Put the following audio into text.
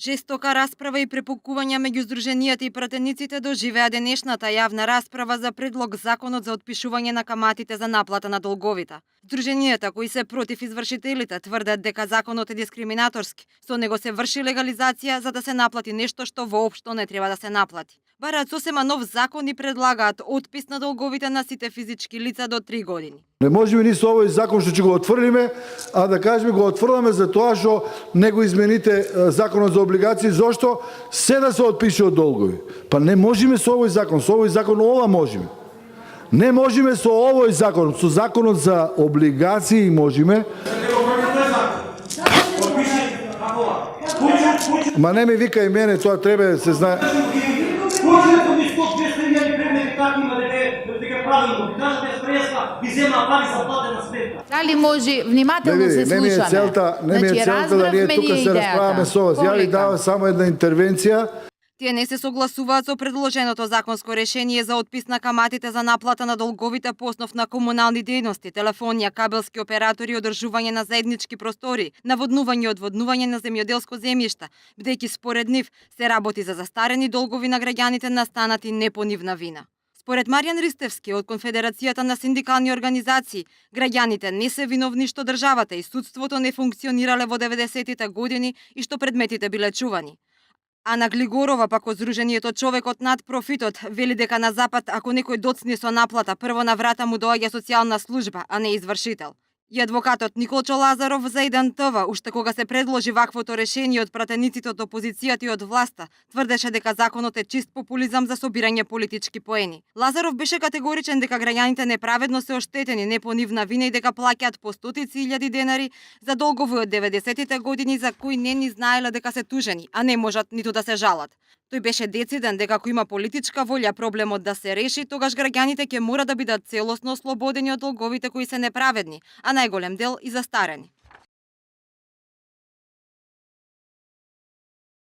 Жестока расправа и препукување меѓу здруженијата и пратениците доживеа денешната јавна расправа за предлог законот за отпишување на каматите за наплата на долговите. Здруженијата кои се против извршителите тврдат дека законот е дискриминаторски, со него се врши легализација за да се наплати нешто што воопшто не треба да се наплати. Бараат сосема нов закон и предлагаат отпис на долговите на сите физички лица до 3 години. Не можеме ни со овој закон што ќе го отфрлиме, а да кажеме го отфрламе за тоа што не го измените законот за облигации, зошто се да се отпишуваат долгови. Па не можеме со овој закон ова можеме. Не можеме со овој закон, со законот за облигации можеме. Ма не ми вика и мене, тоа треба да се знае. Дали може внимателно се слушаме? Не ми е целта да ние тука се расправаме со вас. Ја ви давам само една интервенција. Тие не се согласуваат со предложеното законско решение за отпис на каматите за наплата на долговите по основ на комунални дејности, телефонија, кабелски оператори, одржување на заеднички простори, наводнување и одводнување на земјоделско земјиште, бидејќи според нив се работи за застарени долгови на граѓаните настанати не по нивна вина. Според Маријан Ристевски од Конфедерацијата на синдикални организации, граѓаните не се виновни што државата и судството не функционирале во 90-тите години и што предметите биле чувани. Ана Глигорова, пак од Здруженијето Човекот над профитот, вели дека на Запад, ако некој доцне со наплата, прво на врата му доаѓа социјална служба, а не извршител. И адвокатот Николчо Лазаров за Еден ТВ, уште кога се предложи ваквото решение од пратениците од опозицијата и од власта, тврдеше дека законот е чист популизам за собирање политички поени. Лазаров беше категоричен дека граѓаните неправедно се оштетени не по нивна вина и дека плаќаат по стотици илјади денари за долгови од 90-тите години за кои не ни знаеле дека се тужени, а не можат ниту да се жалат. Тој беше дециден дека ако има политичка волја проблемот да се реши, тогаш граѓаните ќе мора да бидат целосно ослободени од долговите кои се неправедни, а најголем дел и застарени.